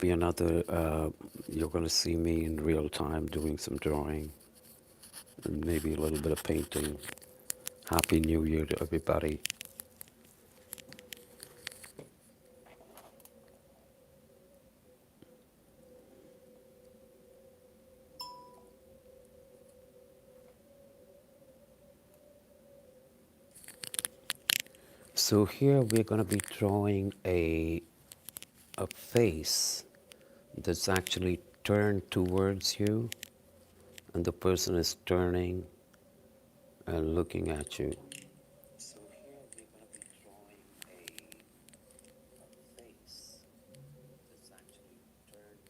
be another, you're going to see me in real time doing some drawing and maybe a little bit of painting. Happy New Year to everybody. So here we're going to be drawing a face that's actually turned towards you, and the person is turning and looking at you. So here we're going to be drawing a face that's actually turned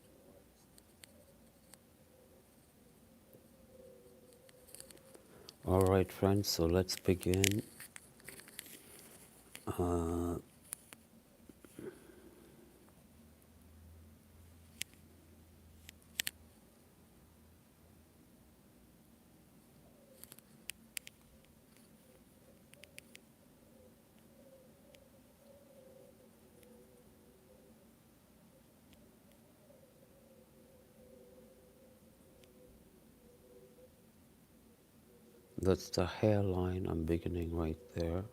towards. All right, friends, so let's begin. Uh, that's the hairline. I'm beginning right there.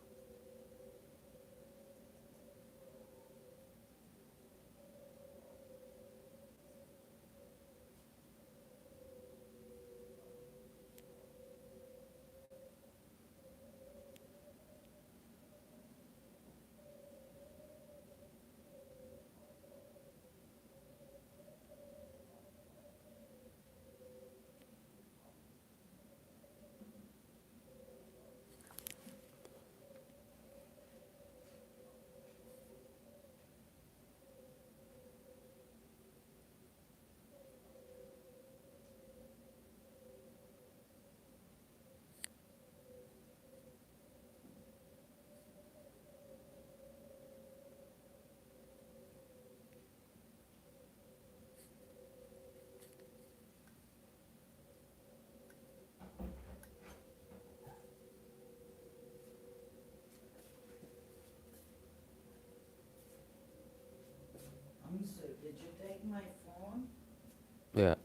So, did you take my phone? Yeah.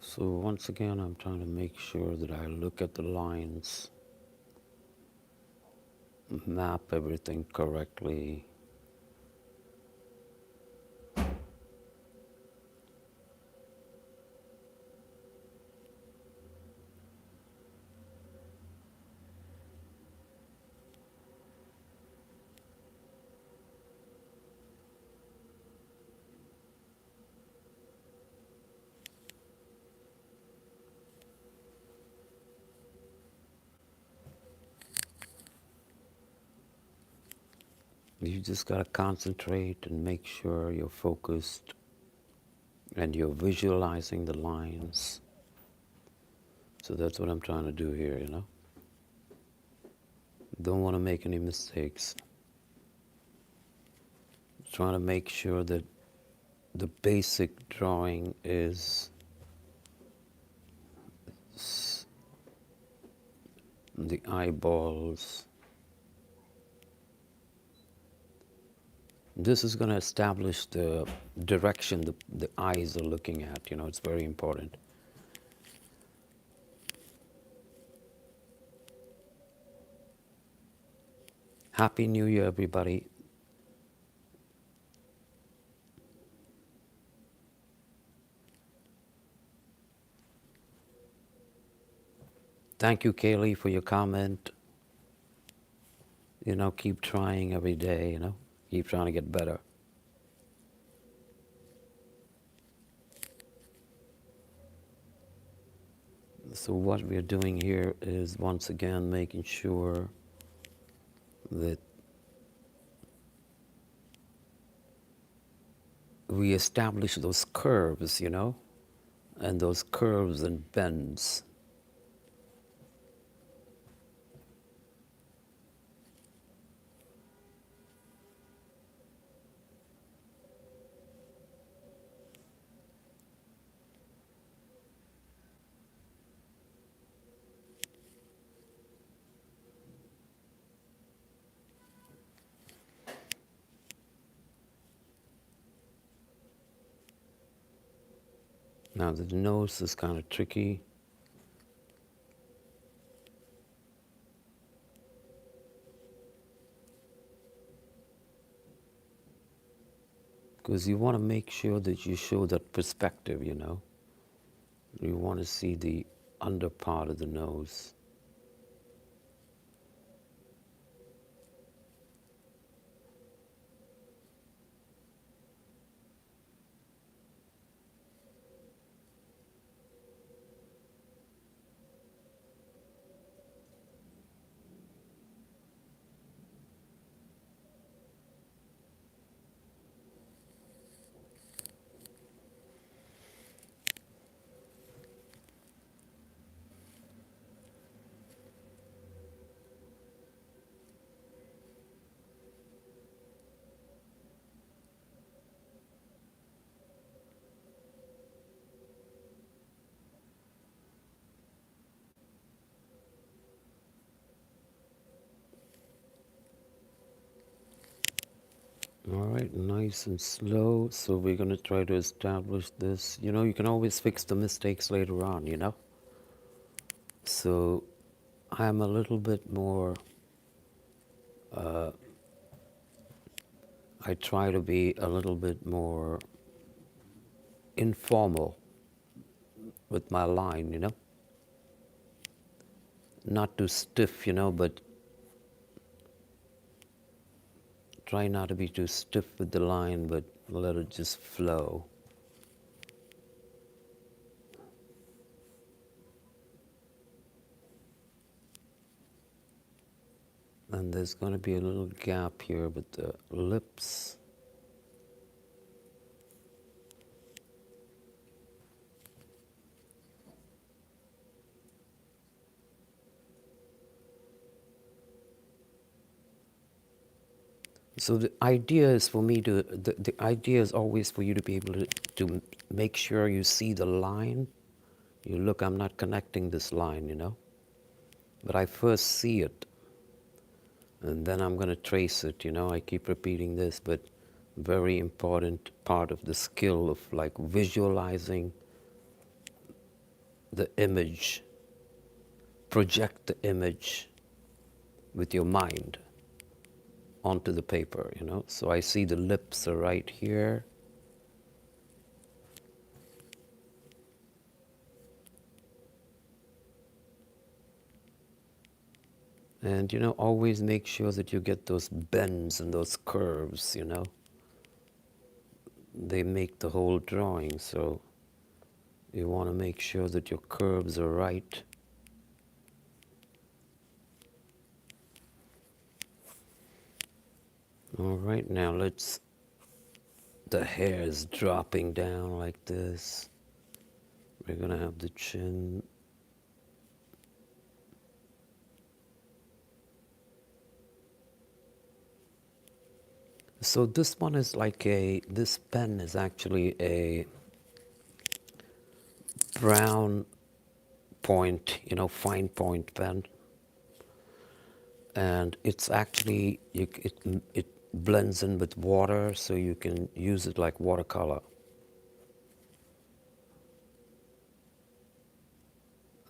So once again, I'm trying to make sure that I look at the lines, map everything correctly. You just got to concentrate and make sure you're focused and you're visualizing the lines. So that's what I'm trying to do here, you know. Don't want to make any mistakes. Trying to make sure that the basic drawing is the eyeballs. This is going to establish the direction the eyes are looking at, you know, it's very important. Happy New Year, everybody. Thank you, Kaylee, for your comment. Keep trying every day, keep trying to get better. So what we're doing here is once again making sure that we establish those curves, and those curves and bends. Now the nose is kind of tricky. Because you want to make sure that you show that perspective, You want to see the under part of the nose. All right, nice and slow. So we're going to try to establish this. You can always fix the mistakes later on. So I'm a little bit more, I try to be a little bit more informal with my line. Not too stiff, but try not to be too stiff with the line, but let it just flow. And there's going to be a little gap here with the lips. So the idea is for me to, the idea is always for you to be able to make sure you see the line. You look, I'm not connecting this line, but I first see it, and then I'm going to trace it. I keep repeating this, but very important part of the skill of like visualizing the image, project the image with your mind onto the paper. So I see the lips are right here. And always make sure that you get those bends and those curves. They make the whole drawing, so you want to make sure that your curves are right. All right, now the hair is dropping down like this. We're going to have the chin. So this one is like this pen is actually a brown point, fine point pen. And it's actually, it blends in with water, so you can use it like watercolor.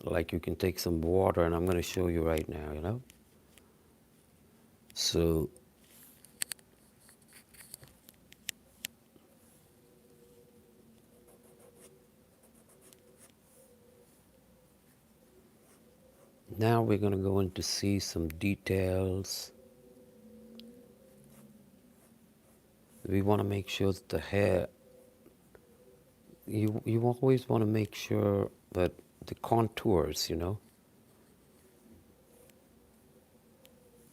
Like you can take some water, and I'm going to show you right now. So now we're going to go in to see some details. We want to make sure that the hair, you always want to make sure that the contours,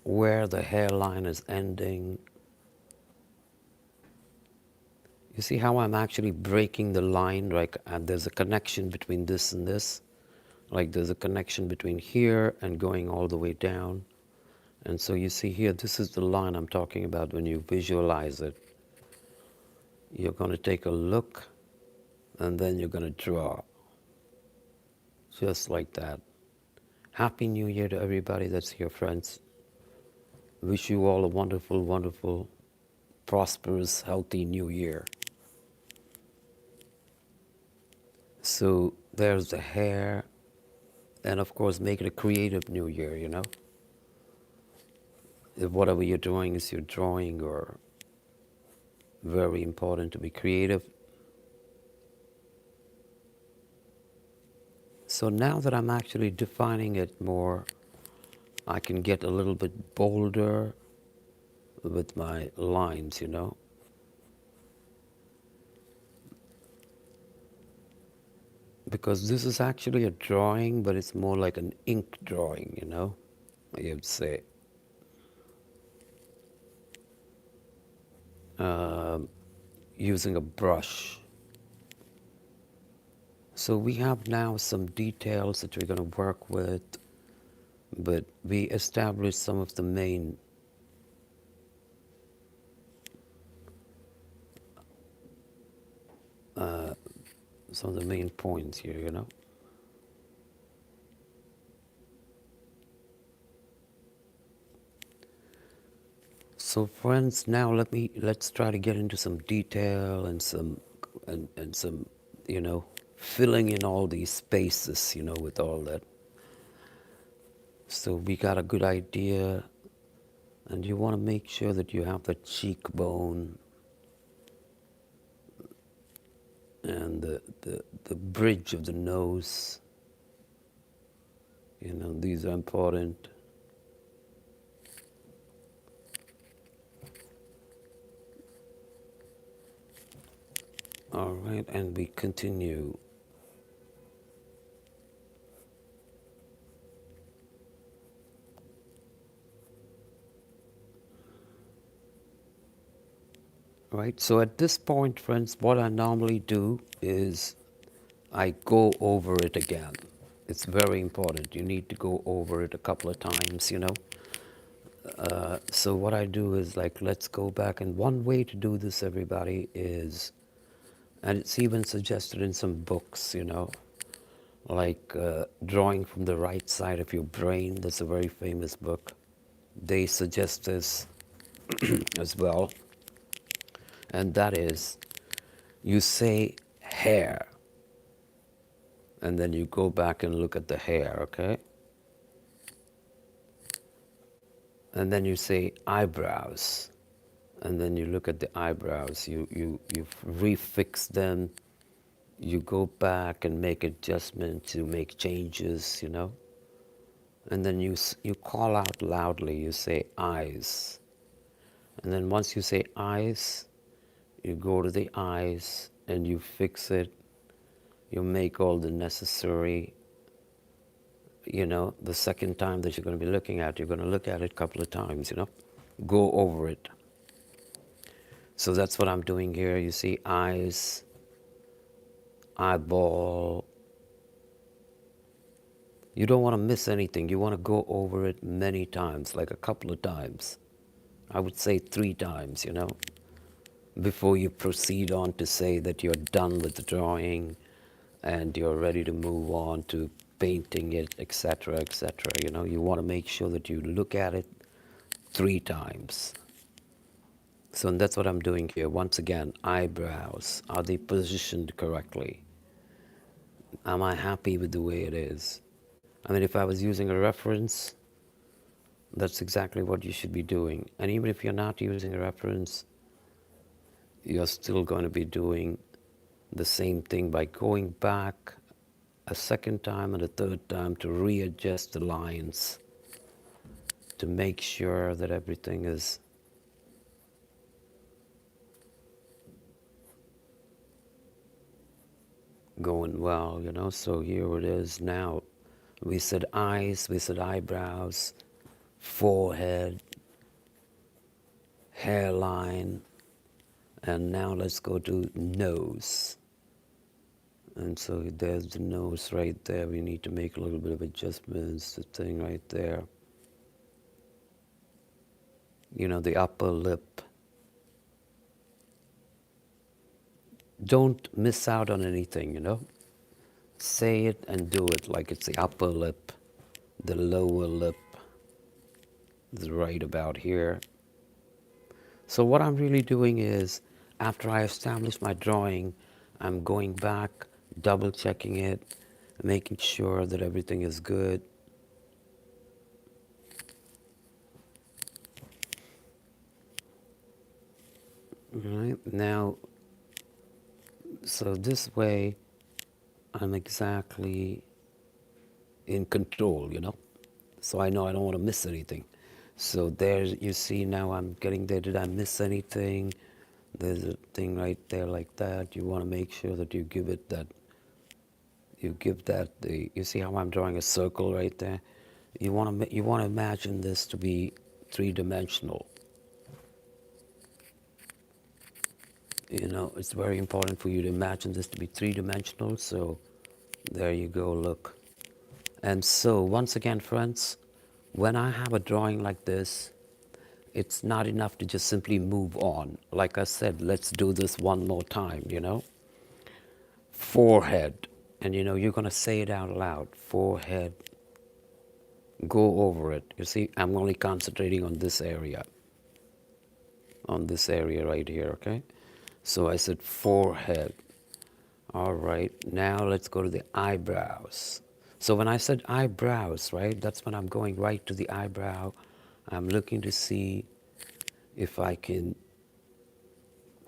where the hairline is ending. You see how I'm actually breaking the line, like there's a connection between this and this. Like there's a connection between here and going all the way down. And so you see here, this is the line I'm talking about when you visualize it. You're going to take a look and then you're going to draw. Just like that. Happy New Year to everybody that's here, friends. Wish you all a wonderful, wonderful, prosperous, healthy New Year. So there's the hair. And of course, make it a creative New Year, If whatever you're doing is your drawing, or very important to be creative. So now that I'm actually defining it more, I can get a little bit bolder with my lines, Because this is actually a drawing, but it's more like an ink drawing, you'd say. Using a brush. So we have now some details that we're going to work with, but we established some of the main points here, So friends, now let's try to get into some detail and some filling in all these spaces, with all that. So we got a good idea, and you want to make sure that you have the cheekbone and the bridge of the nose. These are important. All right, and we continue. Right, so at this point, friends, what I normally do is I go over it again. It's very important. You need to go over it a couple of times. So what I do is, like, let's go back. And one way to do this, everybody, is, and it's even suggested in some books, like Drawing from the Right Side of Your Brain. That's a very famous book. They suggest this as well. And that is, you say hair, and then you go back and look at the hair, okay? And then you say eyebrows, and then you look at the eyebrows. You refix them. You go back and make adjustments, you make changes, And then you call out loudly. You say eyes, and then once you say eyes, you go to the eyes and you fix it. You make all the necessary. The second time that you're going to be looking at, you're going to look at it a couple of times. Go over it. So that's what I'm doing here. You see eyes, eyeball. You don't want to miss anything. You want to go over it many times, like a couple of times. I would say 3 times, before you proceed on to say that you're done with the drawing and you're ready to move on to painting it, etc., etc. You want to make sure that you look at it 3 times. So that's what I'm doing here. Once again, eyebrows. Are they positioned correctly? Am I happy with the way it is? I mean, if I was using a reference, That's exactly what you should be doing. And even if you're not using a reference, you're still going to be doing the same thing by going back a second time and a third time to readjust the lines to make sure that everything is going well, you know. So here it is now. We said eyes, we said eyebrows, forehead, hairline, and now let's go to nose. And so there's the nose right there. We need to make a little bit of adjustments, the thing right there. You know, the upper lip. Don't miss out on anything, you know. Say it and do it like it's the upper lip, the lower lip is right about here. So what I'm really doing is, after I establish my drawing, I'm going back, double checking it, making sure that everything is good. All right, now, so this way, I'm exactly in control, you know. So I know I don't want to miss anything. So there you see now I'm getting there. Did I miss anything? There's a thing right there like that. You want to make sure that you give it that, you give that the, you see how I'm drawing a circle right there? You want to imagine this to be three-dimensional. You know, it's very important for you to imagine this to be three-dimensional. So there you go, look. And so once again, friends, when I have a drawing like this, it's not enough to just simply move on. Like I said, let's do this one more time, you know. Forehead. And you know, you're going to say it out loud. Forehead. Go over it. You see, I'm only concentrating on this area. On this area right here, okay? So I said forehead. All right, now let's go to the eyebrows. So when I said eyebrows, right, that's when I'm going right to the eyebrow. I'm looking to see if I can,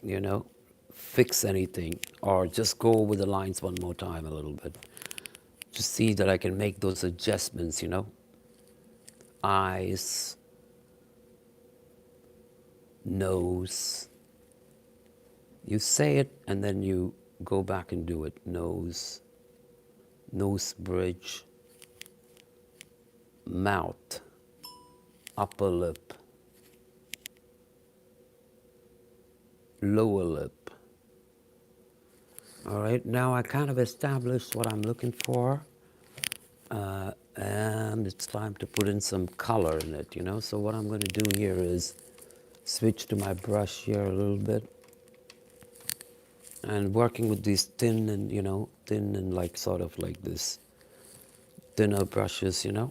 you know, fix anything or just go over the lines one more time a little bit. To see that I can make those adjustments, you know. Eyes, nose. You say it and then you go back and do it. Nose, nose bridge, mouth, upper lip, lower lip. All right, now I kind of established what I'm looking for, and it's time to put in some color in it, you know. So what I'm going to do here is switch to my brush here a little bit, and working with these thin and, you know, thin and like sort of like this thinner brushes, you know.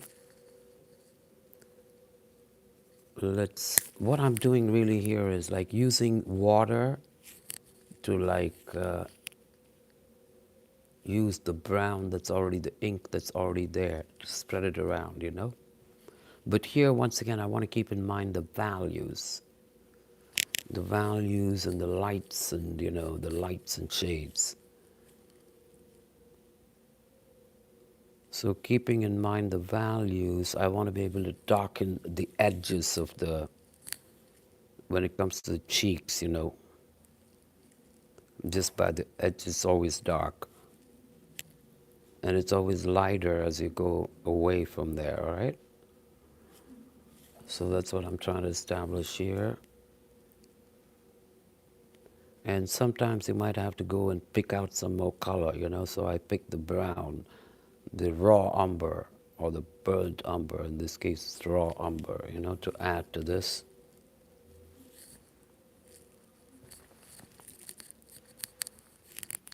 What I'm doing really here is like using water to like use the brown that's already, the ink that's already there, to spread it around, you know. But here, once again, I want to keep in mind the values and the lights and, you know, the lights and shades. So keeping in mind the values, I want to be able to darken the edges of the, when it comes to the cheeks, you know, just by the edge, it's always dark. And it's always lighter as you go away from there, all right? So that's what I'm trying to establish here. And sometimes you might have to go and pick out some more color, you know, so I picked the brown, the raw umber, or the burnt umber, in this case it's raw umber, you know, to add to this.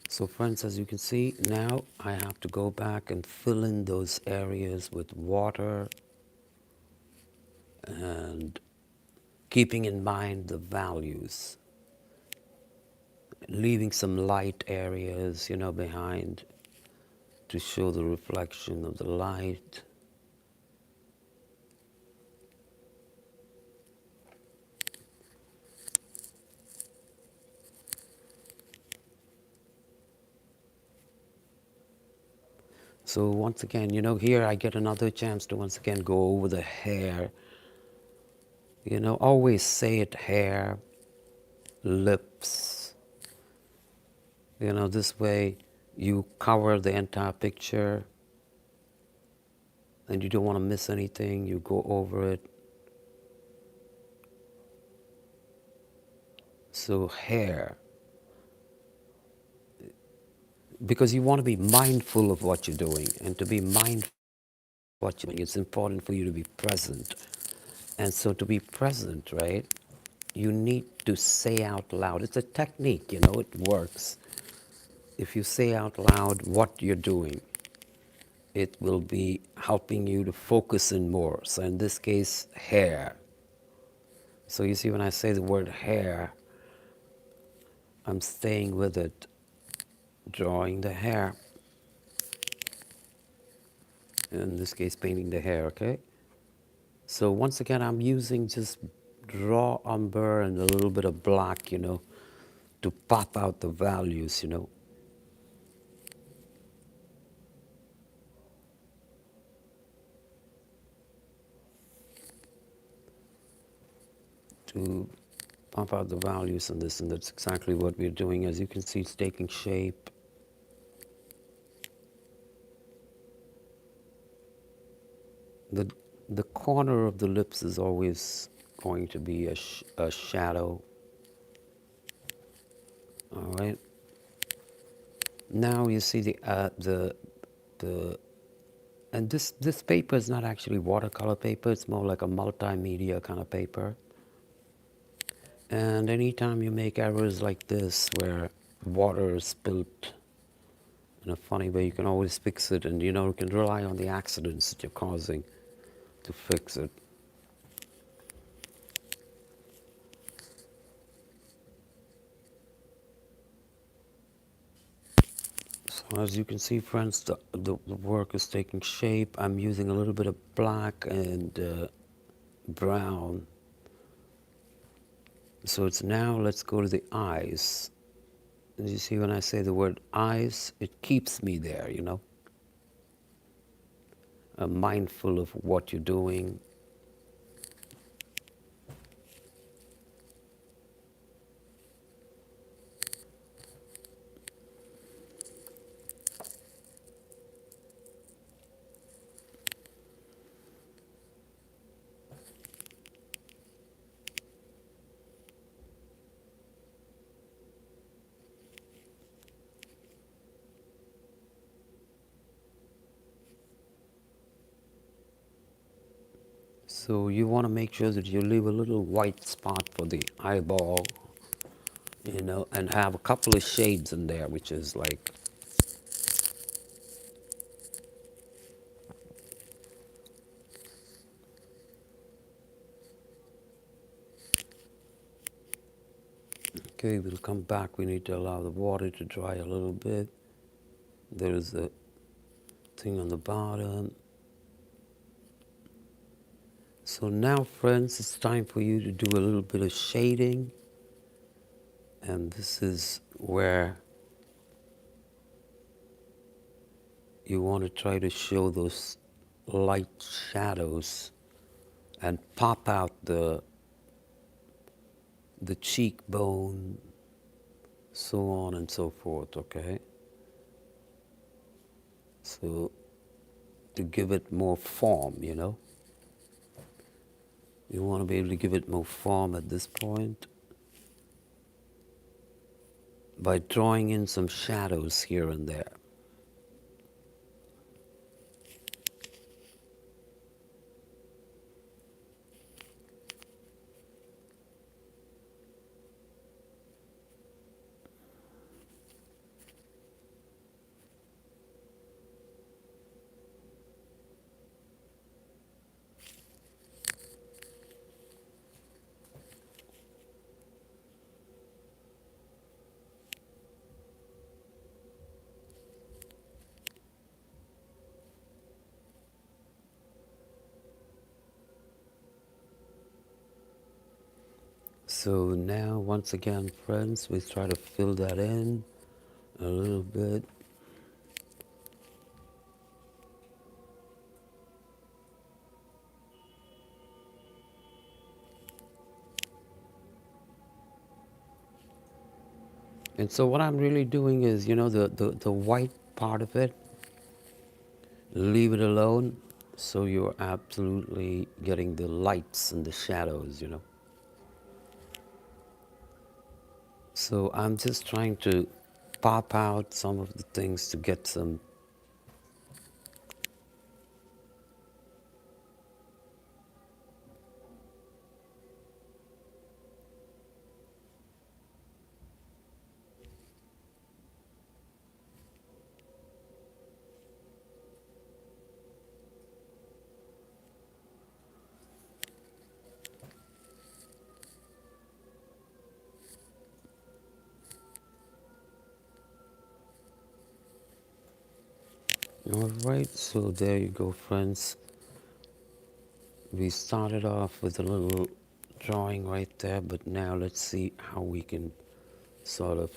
So friends, as you can see, now I have to go back and fill in those areas with water and keeping in mind the values, leaving some light areas, you know, behind to show the reflection of the light. So once again, here I get another chance to once again go over the hair. Always say it: hair, lips. This way you cover the entire picture and you don't want to miss anything. You go over it. So hair, because you want to be mindful of what you're doing, and to be mindful of what you're doing, it's important for you to be present. And so to be present, right, you need to say out loud. It's a technique, it works. If you say out loud what you're doing, it will be helping you to focus in more. So in this case, hair. So you see, when I say the word hair, I'm staying with it, drawing the hair. In this case, painting the hair, okay? So once again, I'm using just raw umber and a little bit of black, to pop out the values, to pump out the values in this, and that's exactly what we're doing. As you can see, it's taking shape. The, the corner of the lips is always going to be a shadow. All right. Now you see the and this paper is not actually watercolor paper. It's more like a multimedia kind of paper. And anytime you make errors like this, where water is spilt in a funny way, you can always fix it, and you can rely on the accidents that you're causing to fix it. So as you can see, friends, the work is taking shape. I'm using a little bit of black and brown. So it's now, let's go to the eyes. And you see, when I say the word eyes, it keeps me there, mindful of what you're doing. So you want to make sure that you leave a little white spot for the eyeball, and have a couple of shades in there, which is like, okay, we'll come back. We need to allow the water to dry a little bit. There's a thing on the bottom. So now, friends, it's time for you to do a little bit of shading. And this is where you want to try to show those light shadows and pop out the cheekbone, so on and so forth, okay? So to give it more form, You want to be able to give it more form at this point by drawing in some shadows here and there. So now, once again, friends, we try to fill that in a little bit. And so what I'm really doing is, the white part of it, leave it alone, so you're absolutely getting the lights and the shadows. So I'm just trying to pop out some of the things to get some. All right, so there you go, friends. We started off with a little drawing right there, but now let's see how we can sort of.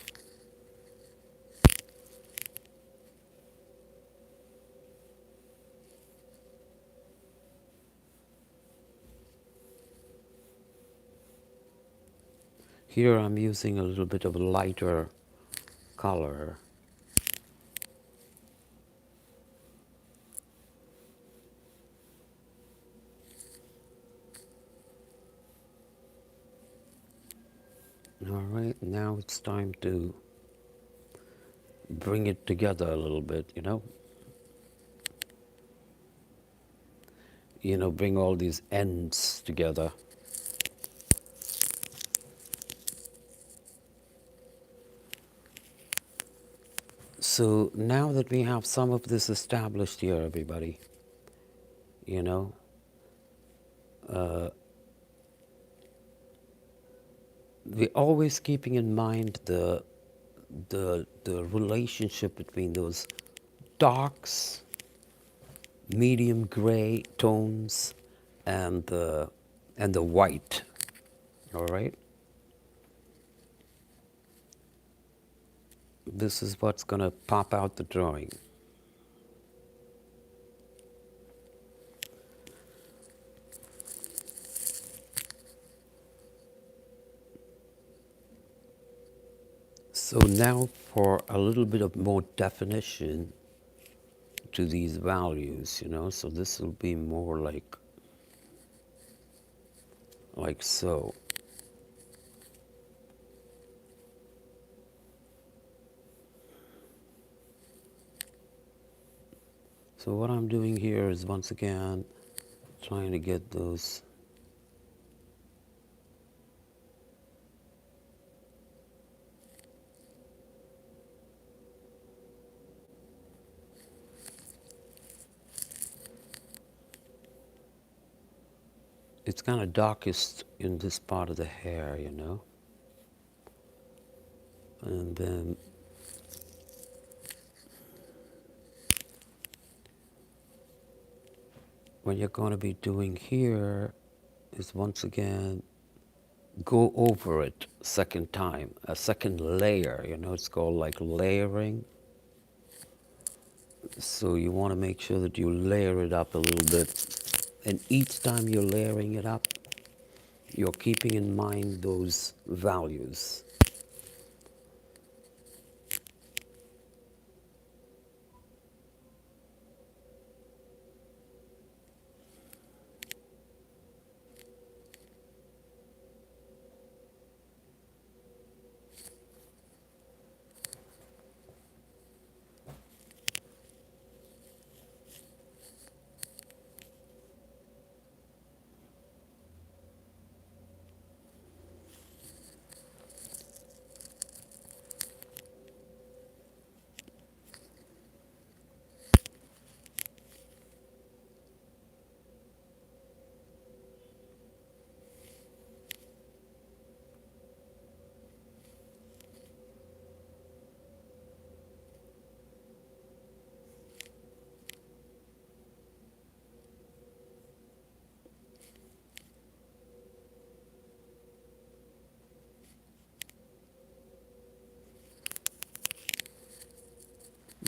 Here I'm using a little bit of a lighter color. All right, now it's time to bring it together a little bit. Bring all these ends together. So now that we have some of this established here, everybody, you know, we're always keeping in mind the relationship between those darks, medium gray tones, and the white. All right. This is what's going to pop out the drawing. So now for a little bit of more definition to these values. So this will be more like so. So what I'm doing here is once again trying to get those. It's kind of darkest in this part of the hair. And then what you're going to be doing here is once again go over it second time, a second layer. It's called like layering. So you want to make sure that you layer it up a little bit. And each time you're layering it up, you're keeping in mind those values.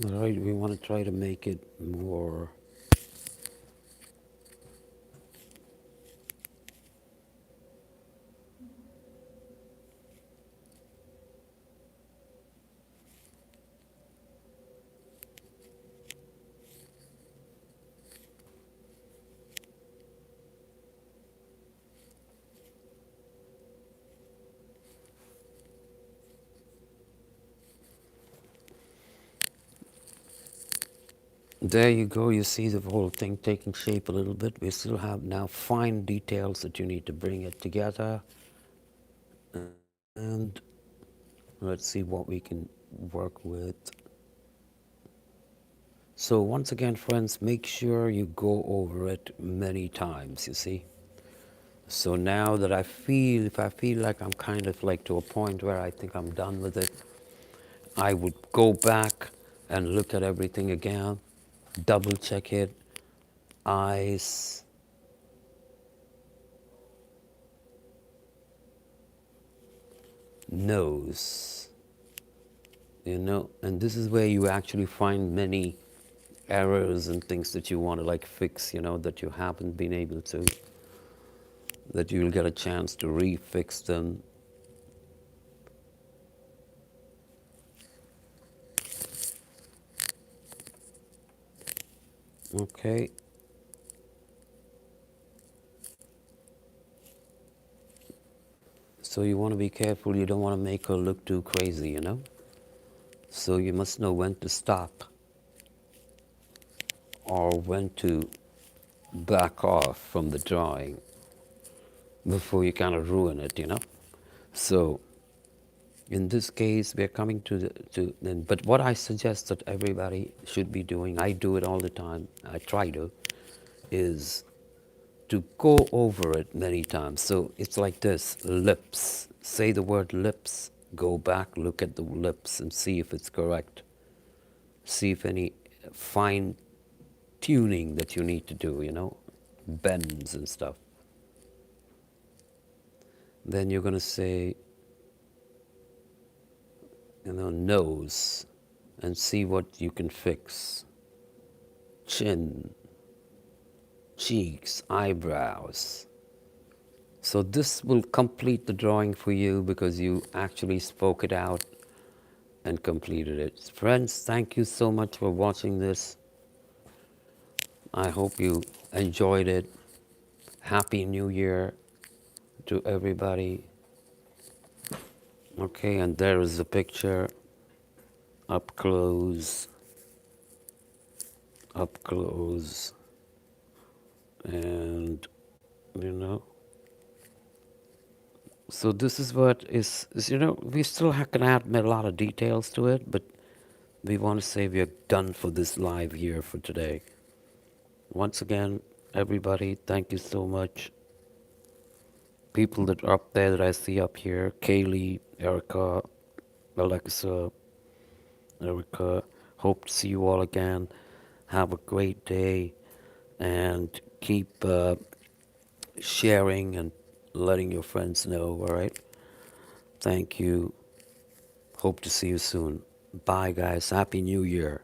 All right, we want to try to make it more. There you go. You see the whole thing taking shape a little bit. We still have now fine details that you need to bring it together. And let's see what we can work with. So once again, friends, make sure you go over it many times, you see. So now that if I feel like I'm kind of like to a point where I think I'm done with it, I would go back and look at everything again, double check it, eyes, nose, and this is where you actually find many errors and things that you want to like fix, that you haven't been able to, that you'll get a chance to refix them. Okay. So you want to be careful, you don't want to make her look too crazy. So you must know when to stop or when to back off from the drawing before you kind of ruin it. So in this case, we're coming but what I suggest that everybody should be doing, I do it all the time, I try to, is to go over it many times. So it's like this: lips. Say the word lips, go back, look at the lips and see if it's correct. See if any fine tuning that you need to do, bends and stuff. Then you're going to say, nose, and see what you can fix. Chin, cheeks, eyebrows. So this will complete the drawing for you because you actually spoke it out and completed it. Friends, thank you so much for watching this. I hope you enjoyed it. Happy New Year to everybody. Okay, and there is the picture up close, and you know. So this is what we still can add a lot of details to it, but we want to say we're done for this live here for today. Once again, everybody, thank you so much. People that are up there that I see up here, Kaylee, Erica, Alexa, Erica, hope to see you all again. Have a great day and keep sharing and letting your friends know, all right? Thank you. Hope to see you soon. Bye, guys. Happy New Year.